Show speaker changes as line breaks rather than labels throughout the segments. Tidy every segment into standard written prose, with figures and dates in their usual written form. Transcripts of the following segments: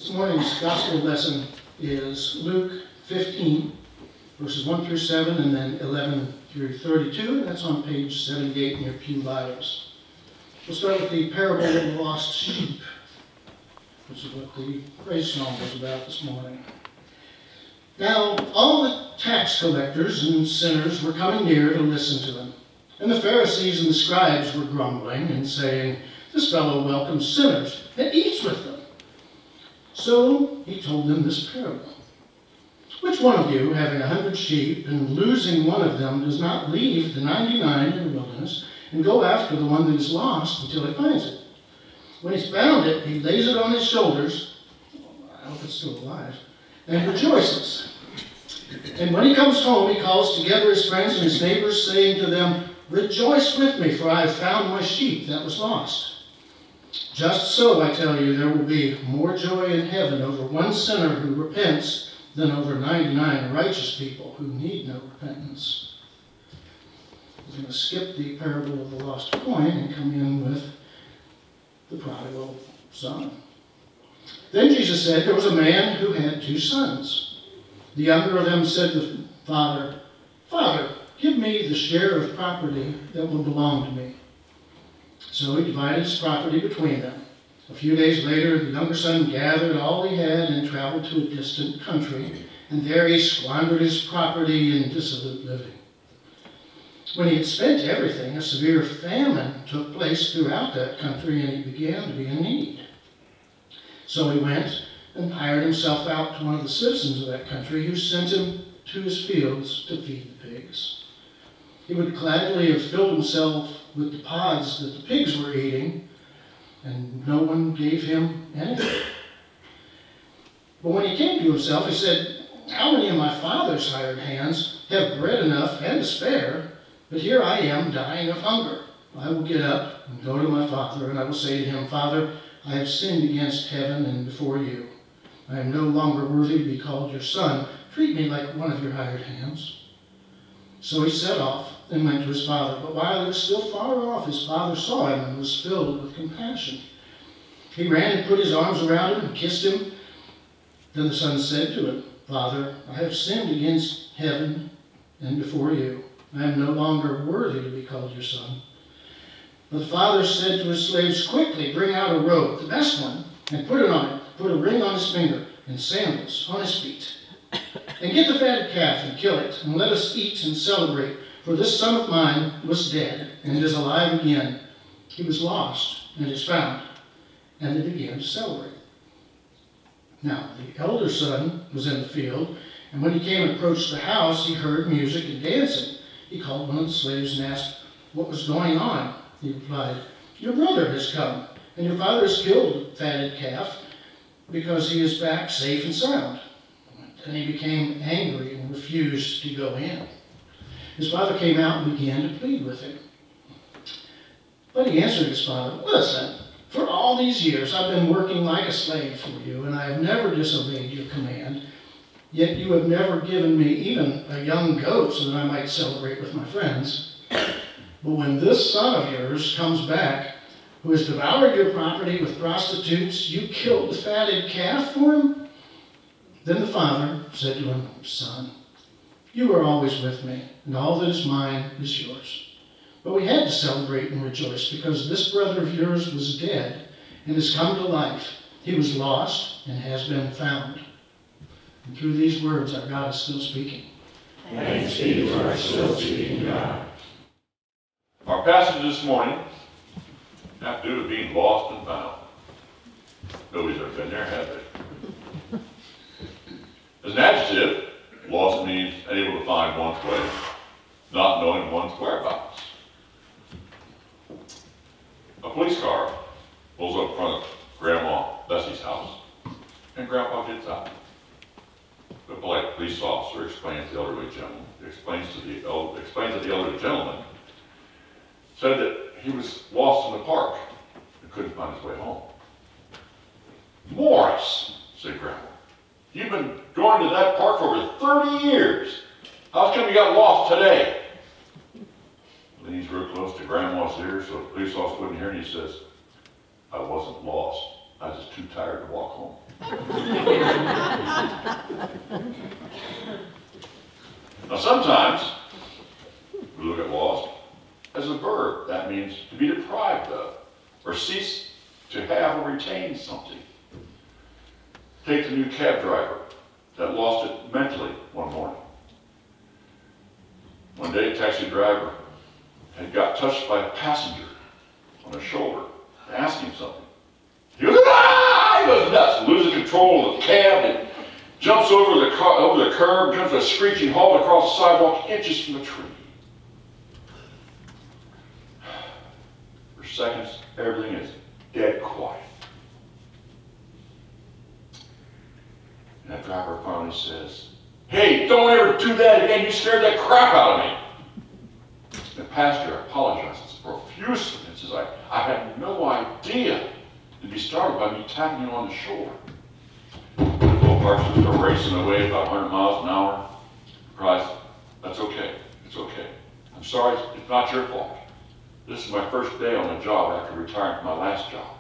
This morning's gospel lesson is Luke 15, verses 1 through 7, and then 11 through 32, and that's on page 78 in your pew Bibles. We'll start with the parable of the lost sheep, which is what the praise song was about this morning. Now, all the tax collectors and sinners were coming near to listen to him, and the Pharisees and the scribes were grumbling and saying, "This fellow welcomes sinners and eats with them." So he told them this parable. Which one of you, having 100 sheep and losing one of them, does not leave the 99 in the wilderness and go after the one that is lost until he finds it? When he's found it, he lays it on his shoulders, I hope it's still alive, and rejoices. And when he comes home, he calls together his friends and his neighbors, saying to them, "Rejoice with me, for I have found my sheep that was lost." Just so, I tell you, there will be more joy in heaven over one sinner who repents than over 99 righteous people who need no repentance. We're going to skip the parable of the lost coin and come in with the prodigal son. Then Jesus said, there was a man who had 2 sons. The younger of them said to the father, "Father, give me the share of property that will belong to me." So he divided his property between them. A few days later, the younger son gathered all he had and traveled to a distant country, and there he squandered his property in dissolute living. When he had spent everything, a severe famine took place throughout that country, and he began to be in need. So he went and hired himself out to one of the citizens of that country, who sent him to his fields to feed the pigs. He would gladly have filled himself with the pods that the pigs were eating, and no one gave him anything. But when he came to himself, he said, "How many of my father's hired hands have bread enough and to spare, but here I am dying of hunger. I will get up and go to my father, and I will say to him, 'Father, I have sinned against heaven and before you. I am no longer worthy to be called your son. Treat me like one of your hired hands.' So he set off and went to his father. But while he was still far off, his father saw him and was filled with compassion. He ran and put his arms around him and kissed him. Then the son said to him, 'Father, I have sinned against heaven and before you. I am no longer worthy to be called your son.' But the father said to his slaves, 'Quickly, bring out a robe, the best one, and put it on him. Put a ring on his finger and sandals on his feet. And get the fatted calf and kill it, and let us eat and celebrate. For this son of mine was dead and is alive again. He was lost and is found.' And they began to celebrate. Now the elder son was in the field, and when he came and approached the house, he heard music and dancing. He called one of the slaves and asked what was going on. He replied, 'Your brother has come, and your father has killed the fatted calf, because he is back safe and sound.' Then he became angry and refused to go in. His father came out and began to plead with him. But he answered his father, 'Listen, for all these years I've been working like a slave for you, and I have never disobeyed your command. Yet you have never given me even a young goat so that I might celebrate with my friends. But when this son of yours comes back, who has devoured your property with prostitutes, you killed the fatted calf for him?' Then the father said to him, 'Son, you are always with me, and all that is mine is yours. But we had to celebrate and rejoice, because this brother of yours was dead and has come to life. He was lost and has been found.'" And through these words, our God is still speaking.
Thanks be to our still speaking God.
Our passage this morning have to do with being lost and found. Nobody's ever been there, have they? As an adjective, lost means unable to find one's way, not knowing one's whereabouts. A police car pulls up in front of Grandma Bessie's house, and Grandpa gets out. The polite police officer explains to the elderly gentleman, explains that the elderly gentleman said that he was lost in the park and couldn't find his way home. "Morris," said Grandma, "you've been going to that park for over 30 years. How come you got lost today?" Then he's real close to Grandma's ear so the police officer wouldn't hear, and he says, "I wasn't lost. I was just too tired to walk home. Now sometimes we look at lost as a verb. That means to be deprived of, or cease to have or retain something. Take the new cab driver that lost it mentally one morning. One day, a taxi driver had got touched by a passenger on the shoulder to ask him something. He goes, ah! He goes nuts, loses control of the cab, and jumps over the curb, comes to a screeching halt across the sidewalk, inches from a tree. For seconds, everything is dead quiet. And that driver finally says, "Hey, don't ever do that again. You scared the crap out of me." The pastor apologizes profusely and says, I had no idea to be startled by me tapping you on the shoulder. The little parsons are racing away about 100 miles an hour. Cries, "That's okay. It's okay. I'm sorry. It's not your fault. This is my first day on the job after retiring from my last job."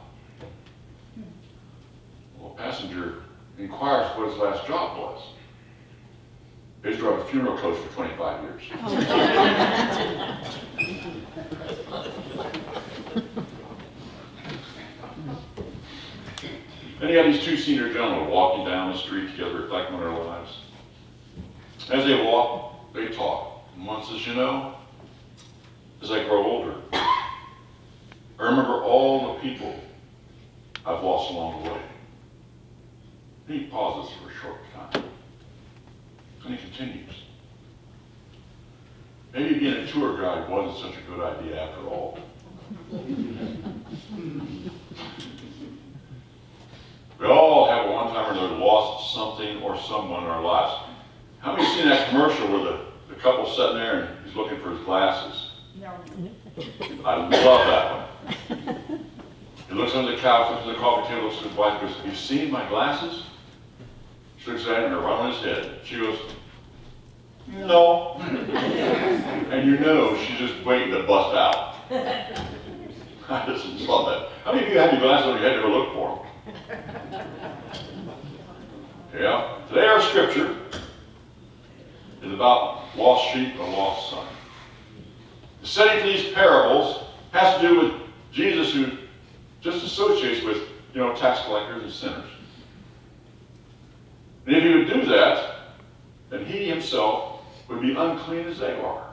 Well, a passenger inquires what his last job was. He's drove a funeral coach for 25 years. Then you got these two senior gentlemen walking down the street together, reflecting on their lives. As they walk, they talk. And one says, "You know, as I grow older, I remember all the people I've lost along the way." He pauses for a short time. And he continues. "Maybe being a tour guide wasn't such a good idea after all." We all have at one time or another lost something or someone in our lives. How many have seen that commercial where the couple's sitting there and he's looking for his glasses?
No.
I love that one. He looks under the couch, looks at the coffee table, looks at his wife, and goes, "Have you seen my glasses?" She looks at him and right on his head. She goes, "No." And you know she's just waiting to bust out. I just love that. How many of you have your glasses on your head to go look for them? Yeah. Today our scripture is about lost sheep and lost son. The setting for these parables has to do with Jesus, who just associates with, tax collectors and sinners. And if he would do that, then he himself would be unclean as they are.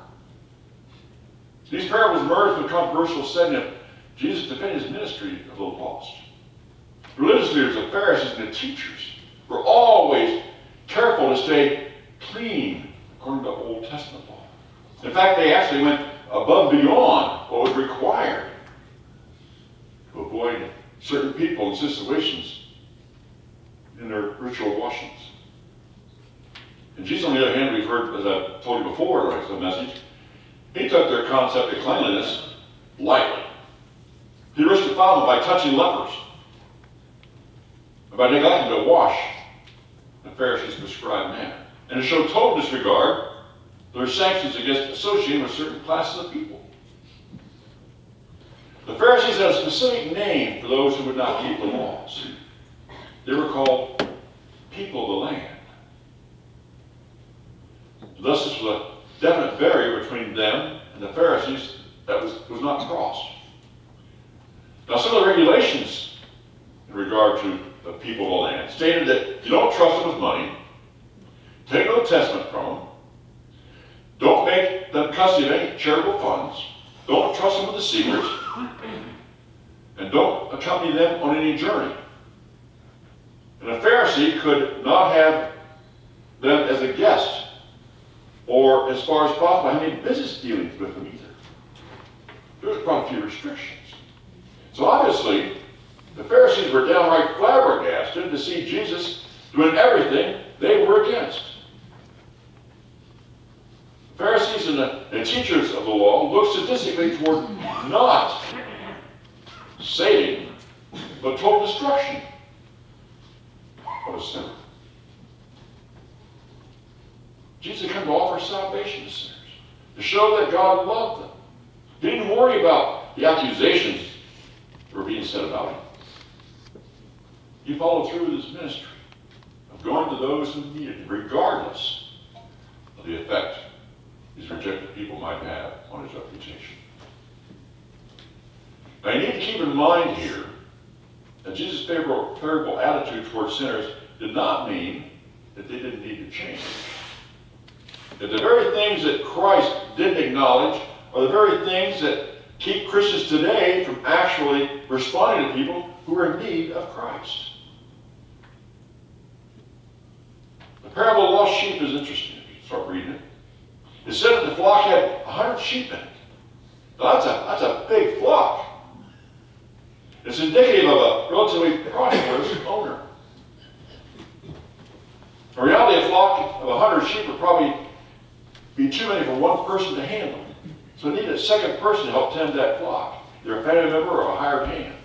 These parables emerge from the controversial setting of Jesus defending his ministry of the lost. Religious leaders, the Pharisees, and the teachers were always careful to stay clean according to the Old Testament law. In fact, they actually went above and beyond what was required to avoid certain people and situations in their ritual washings. And Jesus, on the other hand, we've heard, as I told you before, in the message, he took their concept of cleanliness lightly. He risked defilement by touching lepers, and by neglecting to wash the Pharisees' prescribed manner, and to show total disregard for their sanctions against associating with certain classes of people. The Pharisees had a specific name for those who would not keep the laws. They were called people of the land. Thus, this was a definite barrier between them and the Pharisees that was not crossed. Now, some of the regulations in regard to the people of the land stated that you don't trust them with money, take no testament from them, don't make them custody of any charitable funds, don't trust them with the secrets, and don't accompany them on any journey. And a Pharisee could not have them as a guest, or as far as possible have any business dealings with them either. There was quite a few restrictions. So obviously, the Pharisees were downright flabbergasted to see Jesus doing everything they were against. The Pharisees and the teachers of the law looked sadistically toward not saving, but total destruction of a sinner. Jesus had come to offer salvation to sinners, to show that God loved them. He didn't worry about the accusations that were being said about him. he followed through with his ministry of going to those who needed him, regardless of the effect his rejected people might have on his reputation. Now you need to keep in mind here that Jesus' favorable attitude towards sinners did not mean that they didn't need to change. That the very things that Christ didn't acknowledge are the very things that keep Christians today from actually responding to people who are in need of Christ. The parable of the lost sheep is interesting if you start reading it. It said that the flock had 100 sheep in it. Now that's a big flock. It's indicative of a relatively prosperous owner. In reality, a flock of 100 sheep would probably be too many for one person to handle. So it needed a second person to help tend that flock, either a family member or a hired hand.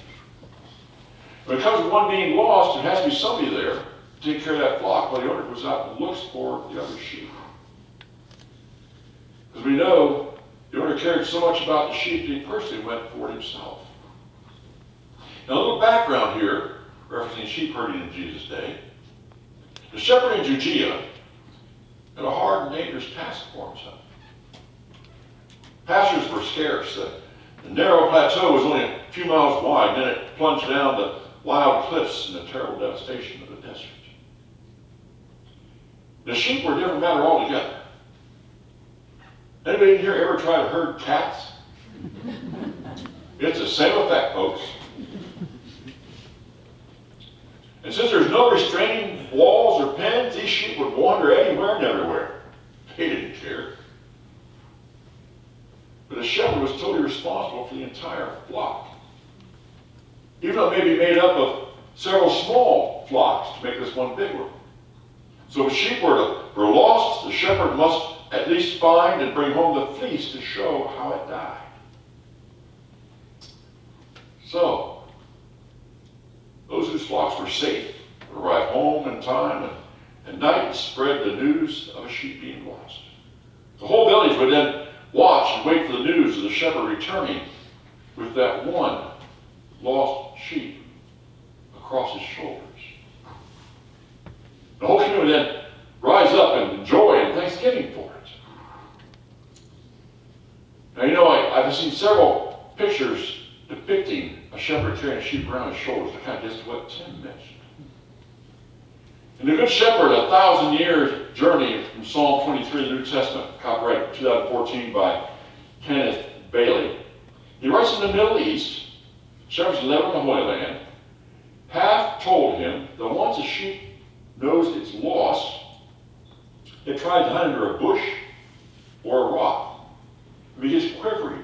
When it comes to one being lost, there has to be somebody there to take care of that flock while the owner goes out and looks for the other sheep. As we know, the owner cared so much about the sheep that he personally went for it himself. Now, a little background here, referencing sheep herding in Jesus' day. The shepherd in Judea had a hard and dangerous task for himself. Pastures were scarce. The narrow plateau was only a few miles wide, and then it plunged down to wild cliffs and the terrible devastation of the desert. The sheep were a different matter altogether. Anybody in here ever try to herd cats? It's the same effect, folks. And since there's no restraining walls or pens, these sheep would wander anywhere and everywhere. They didn't care. But the shepherd was totally responsible for the entire flock. Even though it may be made up of several small flocks to make this one big one. So if sheep were lost, the shepherd must at least find and bring home the fleece to show how it died. So, those whose flocks were safe would arrive home in time and at night spread the news of a sheep being lost. The whole village would then watch and wait for the news of the shepherd returning with that one lost sheep across his shoulders. The whole community would then rise up in joy and thanksgiving for it. Now, you know, I've seen several pictures depicting a shepherd carrying a sheep around his shoulders, kind of just what Tim mentioned. In The Good Shepherd, a 1,000-year journey from Psalm 23 in the New Testament, copyright 2014 by Kenneth Bailey. He writes, in the Middle East, shepherds live in the Holy Land, have told him that once a sheep knows it's lost, it tries to hide under a bush or a rock. It begins quivering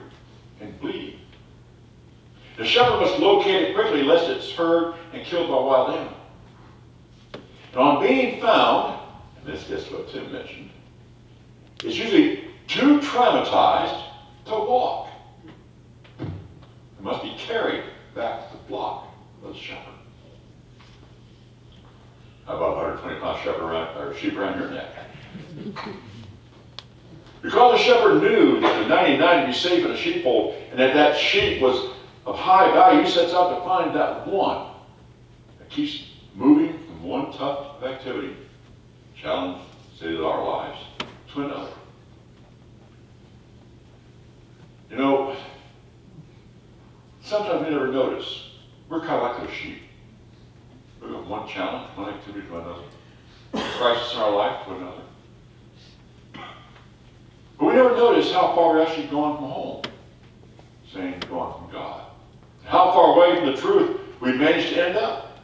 and bleeding. The shepherd must locate it quickly lest it's heard and killed by a wild animal. And on being found, and this gets what Tim mentioned, it's usually too traumatized to walk. It must be carried back to the flock of the shepherd. How about a 120-pound sheep around your neck? Because the shepherd knew that the 99 to be safe in a sheepfold and that sheep was of high value, he sets out to find that one that keeps moving from one tuft of activity, challenge, say that our lives, to another. You know, sometimes we never notice. We're kind of like those sheep. We go from one challenge, one activity to another, one crisis in our life to another. But we never notice how far we're actually gone from home, saying gone from God. How far away from the truth we managed to end up.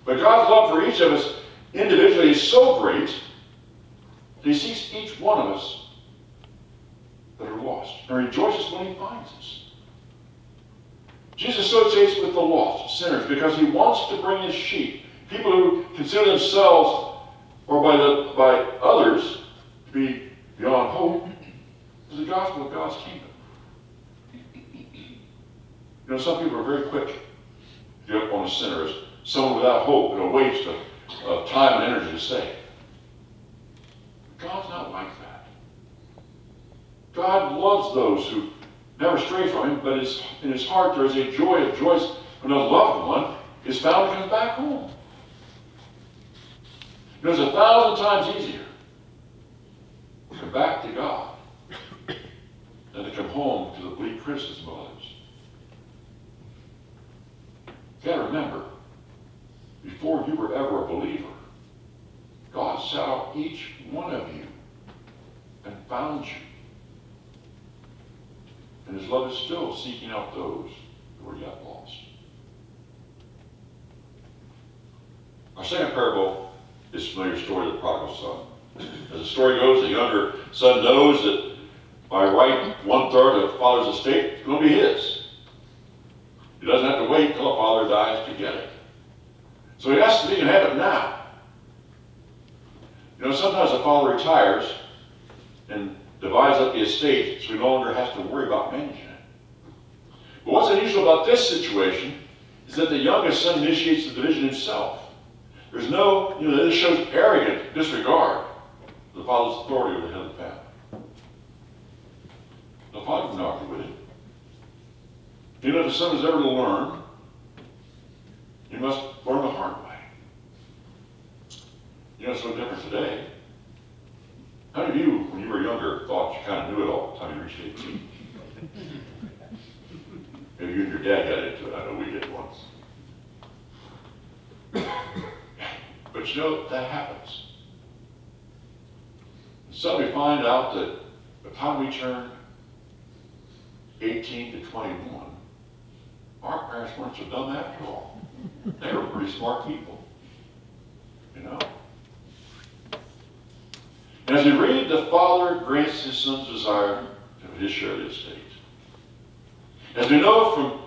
But God's love for each of us individually is so great that he sees each one of us that are lost and rejoices when he finds us. Jesus associates with the lost, sinners, because he wants to bring his sheep, people who consider themselves or by others to be beyond hope, to the gospel of God's kingdom. You know, some people are very quick to give up on a sinner as someone without hope and a waste of time and energy to save. God's not like that. God loves those who never stray from him, but in his heart there is a joy of when a loved one is found and comes back home. You know, it's 1,000 times easier to come back to God than to come home to the bleak criticism of others. You got to remember, before you were ever a believer, God sought out each one of you and found you. And his love is still seeking out those who are yet lost. Our second parable is a familiar story of the prodigal son. As the story goes, the younger son knows that by right, 1/3 of the father's estate is going to be his. He doesn't have to wait until the father dies to get it. So he asks if he can have it now. You know, sometimes the father retires and divides up the estate so he no longer has to worry about managing it. But what's unusual about this situation is that the youngest son initiates the division himself. There's no, this shows arrogant disregard for the father's authority over the head of the family. The father wouldn't argue with him. You know, if the son is ever to learn, he must learn the hard way. You know, it's no different today. How many of you, when you were younger, thought you kind of knew it all by the time you reached 18? Maybe you and your dad got into it. I know we did once. But you know, that happens. So we find out that by the time we turn 18 to 21, our parents weren't so dumb after all. They were pretty smart people, you know. And as we read, the father grants his son's desire of his share of the estate. As we know from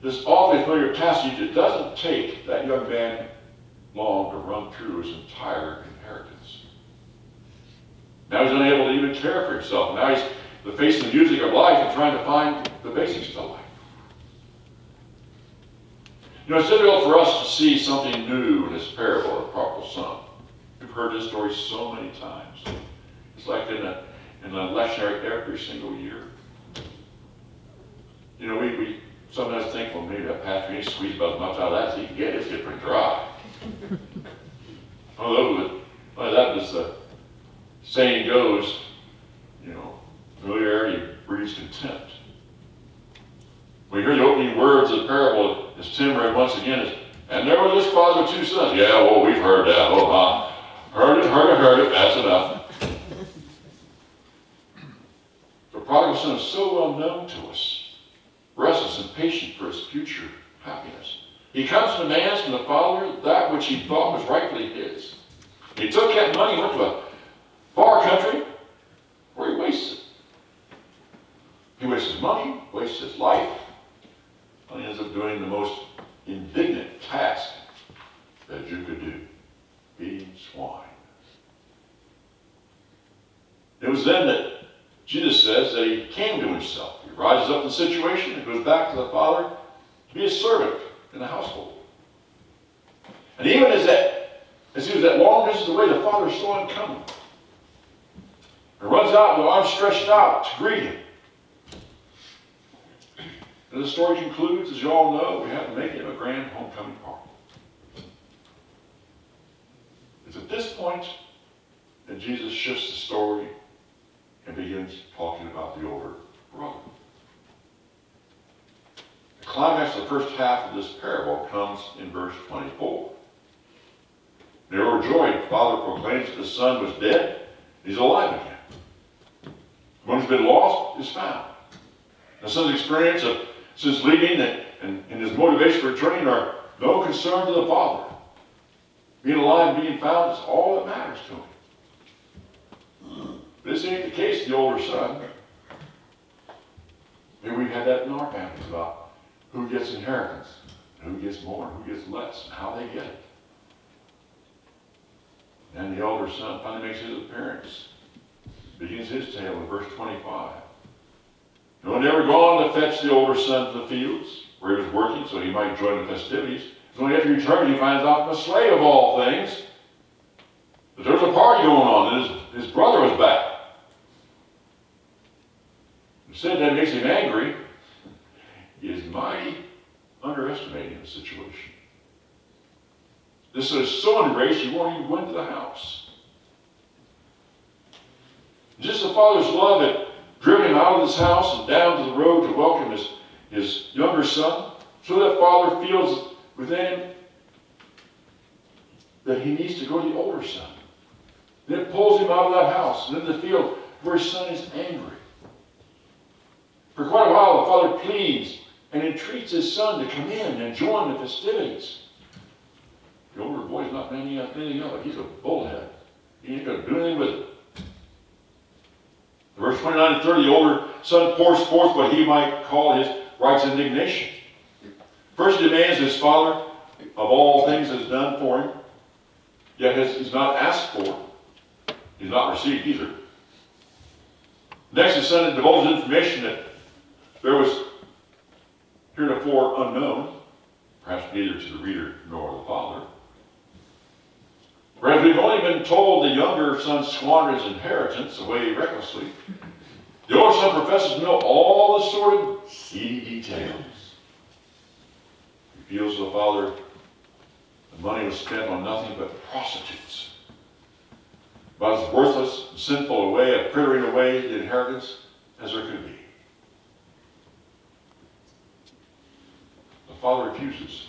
this awfully familiar passage, it doesn't take that young man long to run through his entire inheritance. Now he's unable to even care for himself. Now he's facing the music of life and trying to find the basics of life. You know, it's difficult for us to see something new in this parable of the prodigal son. We've heard this story so many times. It's like in a lectionary every single year. You know, we sometimes think, well, maybe that pastor needs to squeeze about as much out of that as he can get. It's getting pretty dry. Although that was the saying goes, you know, familiarity breeds contempt. We hear the opening words of the parable, as Tim read once again, is, and there was this father with 2 sons. Yeah, well, we've heard that. Oh, heard it, that's enough. The prodigal son is so well known to us, restless and patient for his future happiness. He comes and demands from the father that which he thought was rightfully his. He took that money, went to a far country where he wastes it. He wastes his money, wastes his life, and he ends up doing the most indignant task that you could do, feeding swine. It was then that Jesus says that he came to himself. He rises up in the situation and goes back to the father to be a servant in the household. And even as he was that long distance away, the father saw him coming. And runs out with arms stretched out to greet him. And the story concludes, as you all know, we have to make him a grand homecoming party. It's at this point that Jesus shifts the story and begins talking about the older brother. The climax of the first half of this parable comes in verse 24. They were overjoyed. The father proclaims that the son was dead. He's alive again. The one who's been lost is found. The son's experience of since leaving and his motivation for returning are no concern to the father. Being alive and being found is all that matters to him. This ain't the case of the older son. Maybe we've had that in our families about who gets inheritance, and who gets more, and who gets less, and how they get it. And the older son finally makes his appearance. Begins his tale in verse 25. No one ever gone to fetch the older son to the fields, where he was working so he might join the festivities. It's only after he returns he finds out the slave of all things that there was a party going on, and his brother was back. Instead, that makes him angry. He is mighty underestimating the situation. This is so enraged he won't even go into the house. Just the father's love had driven him out of his house and down to the road to welcome his younger son, so that father feels within him that he needs to go to the older son. Then it pulls him out of that house and into the field where his son is angry. For quite a while, the father pleads and entreats his son to come in and join the festivities. The older boy's not anything of it. He's a bullhead. He ain't going to do anything with it. In verse 29 and 30, the older son pours forth what he might call his righteous indignation. First, he demands his father of all things has done for him, yet he's not asked for. He's not received either. Next, his son divulges information that there was heretofore unknown, perhaps neither to the reader nor the father. Whereas we've only been told the younger son squandered his inheritance away recklessly, the older son professes to know all the sordid, seedy details. He feels to the father the money was spent on nothing but prostitutes. About as worthless and sinful a way of frittering away the inheritance as there could be. The father refuses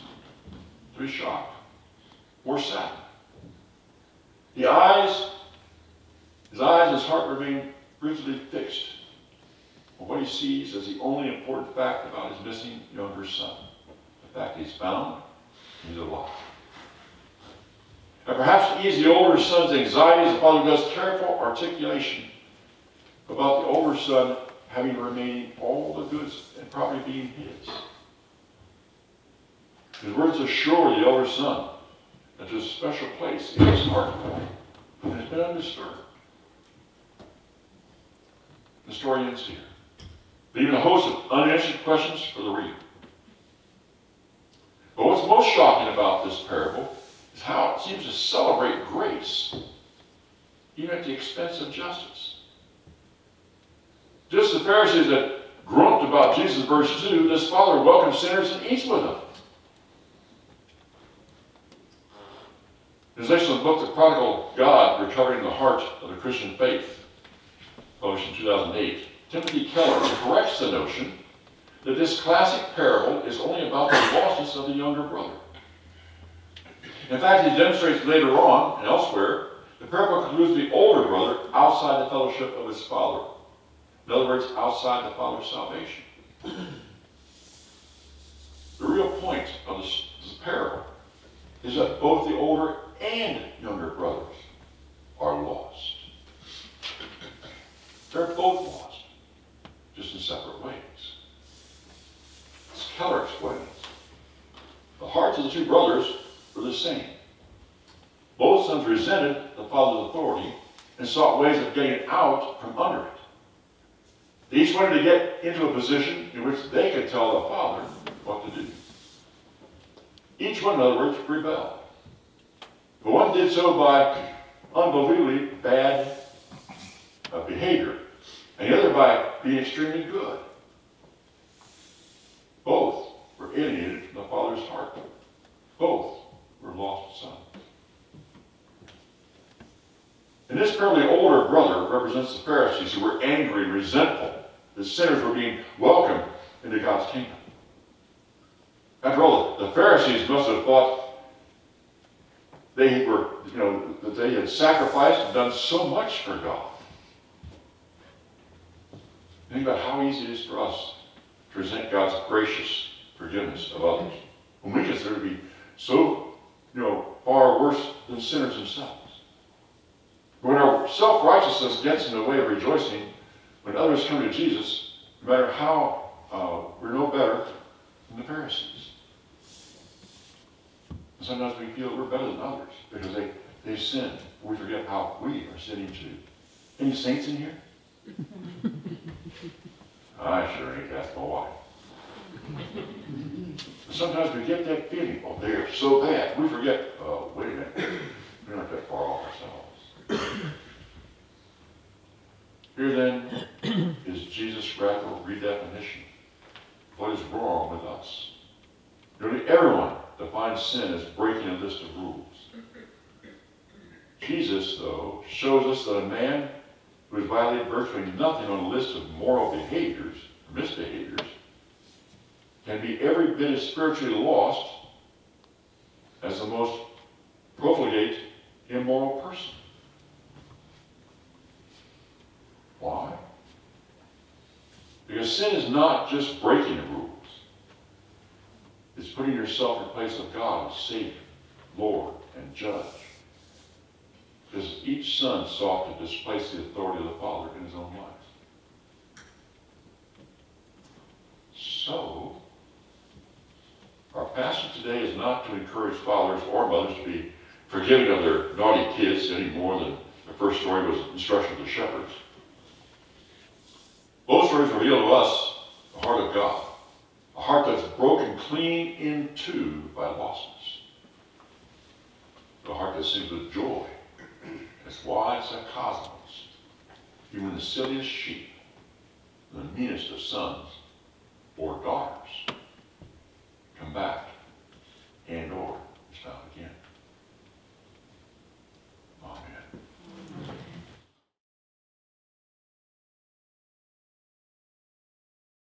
to be shocked or saddened. His eyes, his heart remain rigidly fixed on what he sees as the only important fact about his missing younger son. The fact he's found, he's alive. And perhaps to ease the older son's anxieties, the father does careful articulation about the older son having remaining all the goods and property being his. His words assure the elder son that there's a special place in his heart for him and has been undisturbed. The story ends here, leaving a host of unanswered questions for the reader. But what's most shocking about this parable is how it seems to celebrate grace, even at the expense of justice. Just the Pharisees that grumped about Jesus in verse 2, this father welcomes sinners and eats with them. In his excellent book, The Prodigal God, Recovering the Heart of the Christian Faith, published in 2008, Timothy Keller corrects the notion that this classic parable is only about the lostness of the younger brother. In fact, he demonstrates later on and elsewhere, the parable concludes the older brother outside the fellowship of his father. In other words, outside the father's salvation. The real point of this parable is that both the older and younger brothers are lost. They're both lost, just in separate ways. As Keller explains, the hearts of the two brothers were the same. Both sons resented the father's authority and sought ways of getting out from under it. They each wanted to get into a position in which they could tell the father what to do. Each one, in other words, rebelled. But one did so by unbelievably bad behavior, and the other by being extremely good. Both were alienated from the father's heart. Both were lost sons. In this parable, the older brother represents the Pharisees, who were angry and resentful that sinners were being welcomed into God's kingdom. After all, the Pharisees must have thought they were, that they had sacrificed and done so much for God. Think about how easy it is for us to resent God's gracious forgiveness of others, when we consider to be so, far worse than sinners themselves. When our self-righteousness gets in the way of rejoicing, when others come to Jesus, no matter how we're no better than the Pharisees. And sometimes we feel we're better than others because they've sinned. We forget how we are sinning too. Any saints in here? I sure ain't. That's my wife. But sometimes we get that feeling, oh, they're so bad. We forget, oh, wait a minute. We're not that far off ourselves. Here then is Jesus' radical redefinition of what is wrong with us. sin as breaking a list of rules. Jesus, though, shows us that a man who has violated virtually nothing on a list of moral behaviors, or misbehaviors, can be every bit as spiritually lost as the most profligate, immoral person. Why? Because sin is not just breaking the rules. It's putting yourself in place of God as Savior, Lord, and Judge. Because each son sought to displace the authority of the Father in his own life. So, our passage today is not to encourage fathers or mothers to be forgiving of their naughty kids any more than the first story was instruction to shepherds. Both stories reveal to us the heart of God, a heart that's broken clean in two by lostness, a heart that sings with joy, as wide as a cosmos, even the silliest sheep, the meanest of sons or daughters.